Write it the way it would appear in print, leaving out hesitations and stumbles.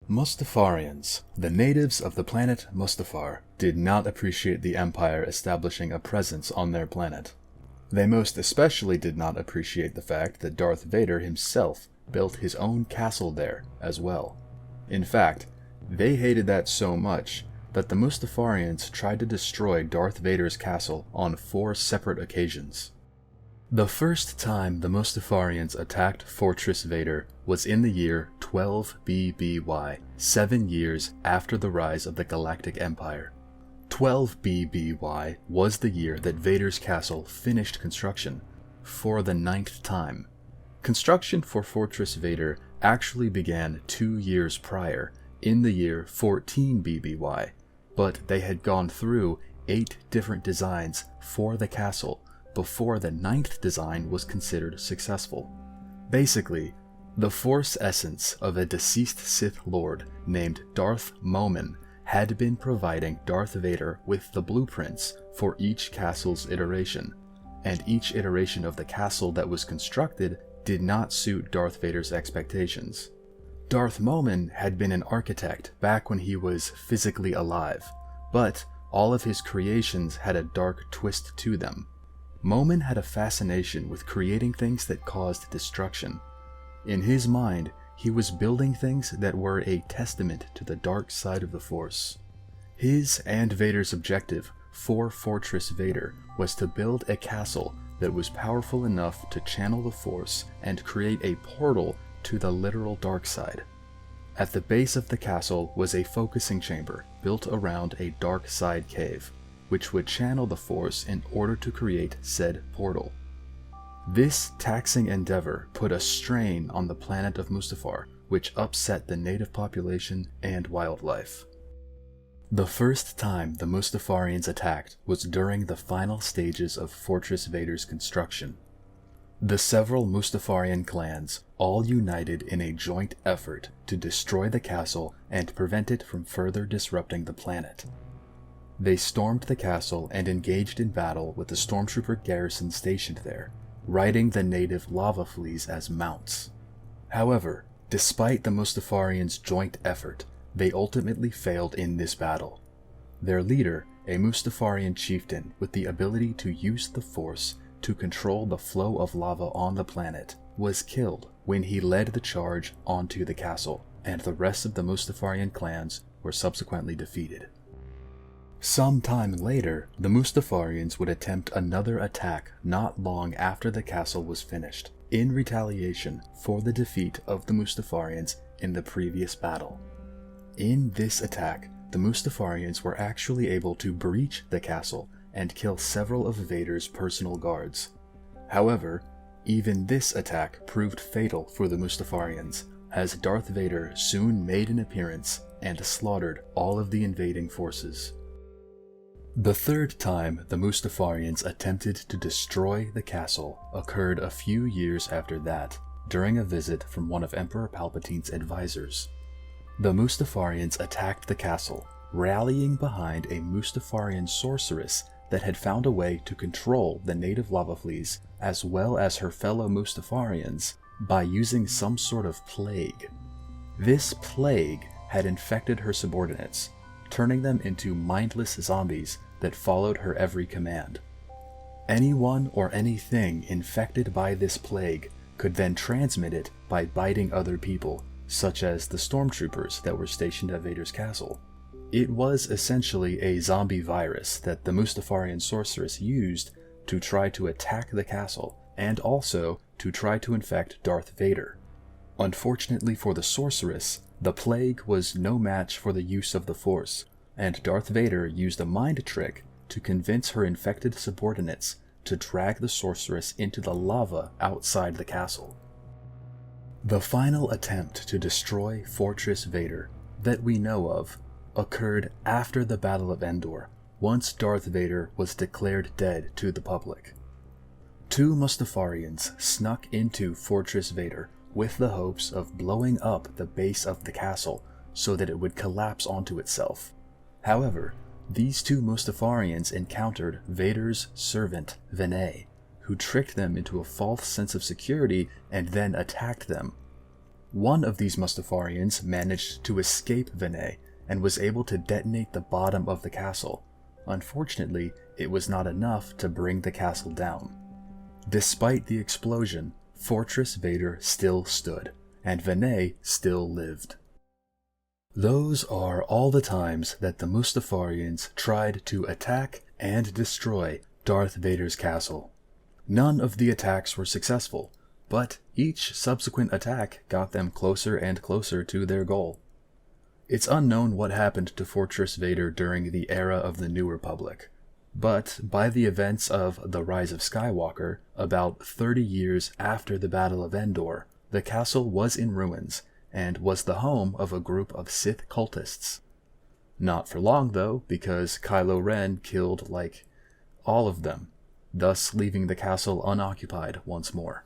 Mustafarians, the natives of the planet Mustafar, did not appreciate the Empire establishing a presence on their planet. They most especially did not appreciate the fact that Darth Vader himself built his own castle there as well. In fact, they hated that so much that the Mustafarians tried to destroy Darth Vader's castle on 4 separate occasions. The first time the Mustafarians attacked Fortress Vader was in the year 12 BBY, 7 years after the rise of the Galactic Empire. 12 BBY was the year that Vader's castle finished construction, for the 9th time. Construction for Fortress Vader actually began 2 years prior, in the year 14 BBY, but they had gone through 8 different designs for the castle before the 9th design was considered successful. Basically, the Force essence of a deceased Sith Lord named Darth Momin had been providing Darth Vader with the blueprints for each castle's iteration, and each iteration of the castle that was constructed did not suit Darth Vader's expectations. Darth Momin had been an architect back when he was physically alive, but all of his creations had a dark twist to them. Momin had a fascination with creating things that caused destruction. In his mind, he was building things that were a testament to the dark side of the Force. His and Vader's objective for Fortress Vader was to build a castle that was powerful enough to channel the Force and create a portal to the literal dark side. At the base of the castle was a focusing chamber built around a dark side cave, which would channel the Force in order to create said portal. This taxing endeavor put a strain on the planet of Mustafar, which upset the native population and wildlife. The first time the Mustafarians attacked was during the final stages of Fortress Vader's construction. The several Mustafarian clans all united in a joint effort to destroy the castle and prevent it from further disrupting the planet. They stormed the castle and engaged in battle with the stormtrooper garrison stationed there, riding the native lava fleas as mounts. However, despite the Mustafarians' joint effort, they ultimately failed in this battle. Their leader, a Mustafarian chieftain with the ability to use the Force to control the flow of lava on the planet, was killed when he led the charge onto the castle, and the rest of the Mustafarian clans were subsequently defeated. Some time later, the Mustafarians would attempt another attack not long after the castle was finished, in retaliation for the defeat of the Mustafarians in the previous battle. In this attack, the Mustafarians were actually able to breach the castle and kill several of Vader's personal guards. However, even this attack proved fatal for the Mustafarians, as Darth Vader soon made an appearance and slaughtered all of the invading forces. The third time the Mustafarians attempted to destroy the castle occurred a few years after that, during a visit from one of Emperor Palpatine's advisors. The Mustafarians attacked the castle, rallying behind a Mustafarian sorceress that had found a way to control the native lava fleas as well as her fellow Mustafarians by using some sort of plague. This plague had infected her subordinates, turning them into mindless zombies that followed her every command. Anyone or anything infected by this plague could then transmit it by biting other people, such as the stormtroopers that were stationed at Vader's castle. It was essentially a zombie virus that the Mustafarian sorceress used to try to attack the castle, and also to try to infect Darth Vader. Unfortunately for the sorceress, the plague was no match for the use of the Force, and Darth Vader used a mind trick to convince her infected subordinates to drag the sorceress into the lava outside the castle. The final attempt to destroy Fortress Vader that we know of occurred after the Battle of Endor, once Darth Vader was declared dead to the public. 2 Mustafarians snuck into Fortress Vader with the hopes of blowing up the base of the castle so that it would collapse onto itself. However, these 2 Mustafarians encountered Vader's servant, Vinay, who tricked them into a false sense of security and then attacked them. One of these Mustafarians managed to escape Vader and was able to detonate the bottom of the castle. Unfortunately, it was not enough to bring the castle down. Despite the explosion, Fortress Vader still stood, and Vader still lived. Those are all the times that the Mustafarians tried to attack and destroy Darth Vader's castle. None of the attacks were successful, but each subsequent attack got them closer and closer to their goal. It's unknown what happened to Fortress Vader during the era of the New Republic, but by the events of The Rise of Skywalker, about 30 years after the Battle of Endor, the castle was in ruins and was the home of a group of Sith cultists. Not for long though, because Kylo Ren killed all of them, thus leaving the castle unoccupied once more.